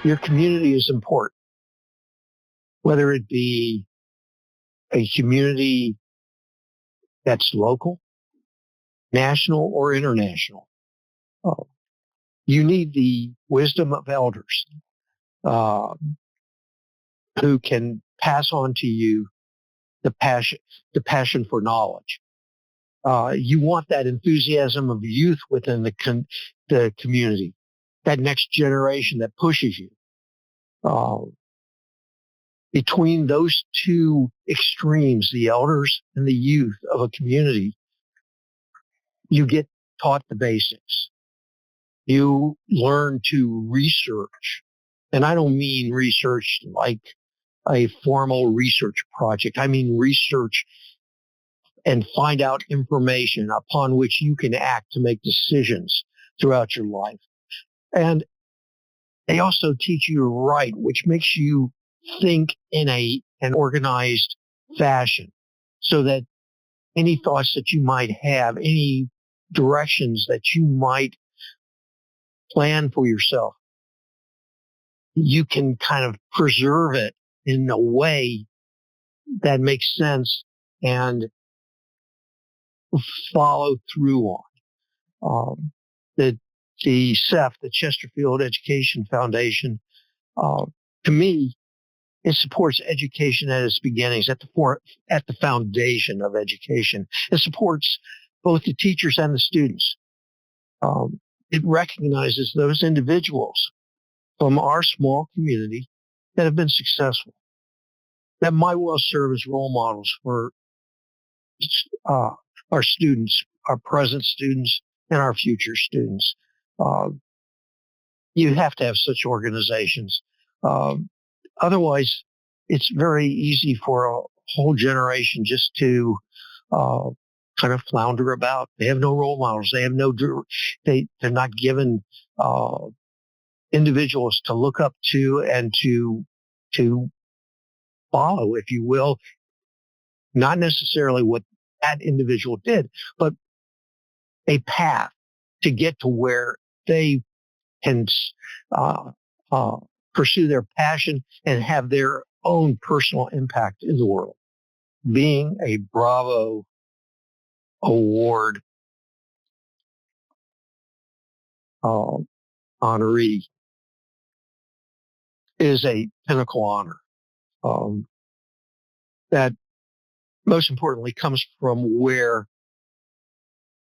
Your community is important, whether it be a community that's local, national, or international. Uh, you need the wisdom of elders uh, who can pass on to you the passion for knowledge. You want that enthusiasm of youth within the community, that next generation that pushes you. Uh, Between those two extremes, the elders and the youth of a community, you get taught the basics. You learn to research. And I don't mean research like a formal research project. I mean research and find out information upon which you can act to make decisions throughout your life. And they also teach you to write, which makes you think in an organized fashion so that any thoughts that you might have, any directions that you might plan for yourself, you can kind of preserve it in a way that makes sense and follow through on. The CEF, the Chesterfield Education Foundation, to me, it supports education at its beginnings, at the foundation of education. It supports both the teachers and the students. It recognizes those individuals from our small community that have been successful, that might well serve as role models for our students, our present students, and our future students. You have to have such organizations. Otherwise, it's very easy for a whole generation just to kind of flounder about. They have no role models. They have they're not given individuals to look up to and to follow, if you will. Not necessarily what that individual did, but a path to get to where they can pursue their passion and have their own personal impact in the world. Being a Bravo Award honoree is a pinnacle honor that most importantly comes from where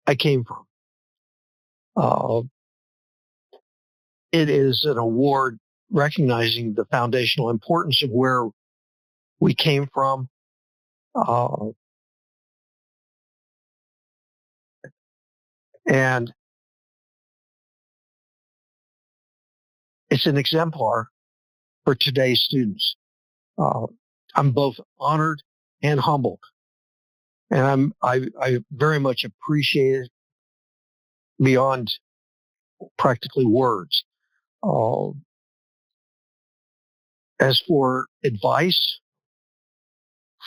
I came from. It is an award recognizing the foundational importance of where we came from. And it's an exemplar for today's students. I'm both honored and humbled, and I very much appreciate it beyond practically words. As for advice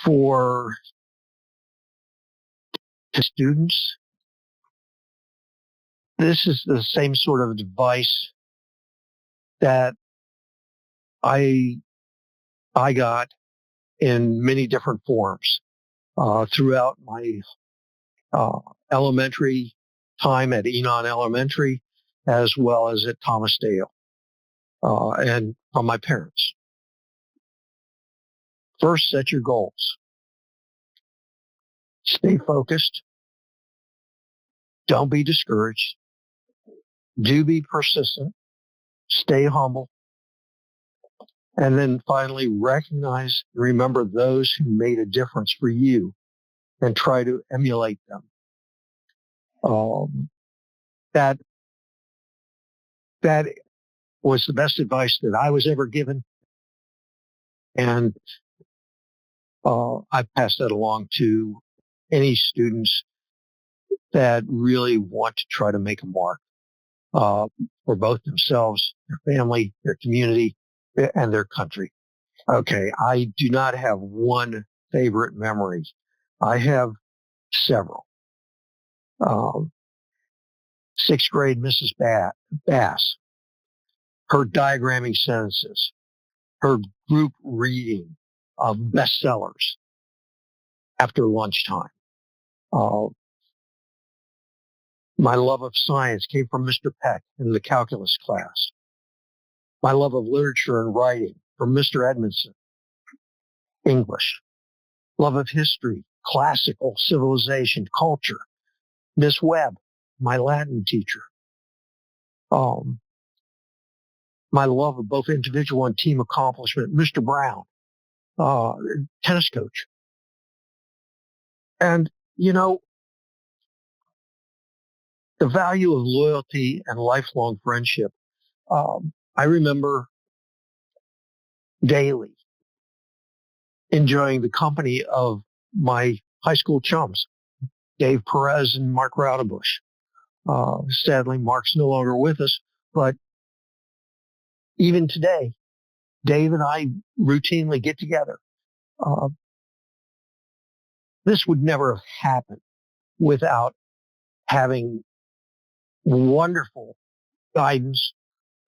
for the students, this is the same sort of advice that I got in many different forms throughout my elementary time at Enon Elementary, as well as at Thomasdale, and from my parents. First, set your goals. Stay focused. Don't be discouraged. Do be persistent. Stay humble. And then finally, recognize and remember those who made a difference for you and try to emulate them. That was the best advice that I was ever given. And I pass that along to any students that really want to try to make a mark for both themselves, their family, their community, and their country. Okay, I do not have one favorite memory. I have several. Sixth grade Mrs. Bass. her diagramming sentences, her group reading of bestsellers after lunchtime. My love of science came from Mr. Peck in the calculus class. My love of literature and writing from Mr. Edmondson, English. Love of history, classical, civilization, culture. Miss Webb, my Latin teacher. My love of both individual and team accomplishment. Mr. Brown, tennis coach. And, the value of loyalty and lifelong friendship. I remember daily enjoying the company of my high school chums, Dave Perez and Mark Raudebush. Sadly, Mark's no longer with us, but even today, Dave and I routinely get together. This would never have happened without having wonderful guidance,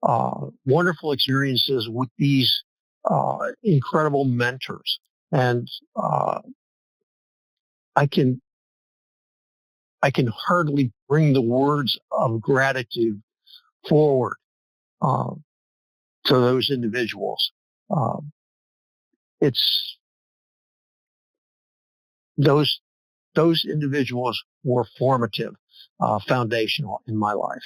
wonderful experiences with these incredible mentors. And I can hardly bring the words of gratitude forward to those individuals. It's those individuals were formative, foundational in my life.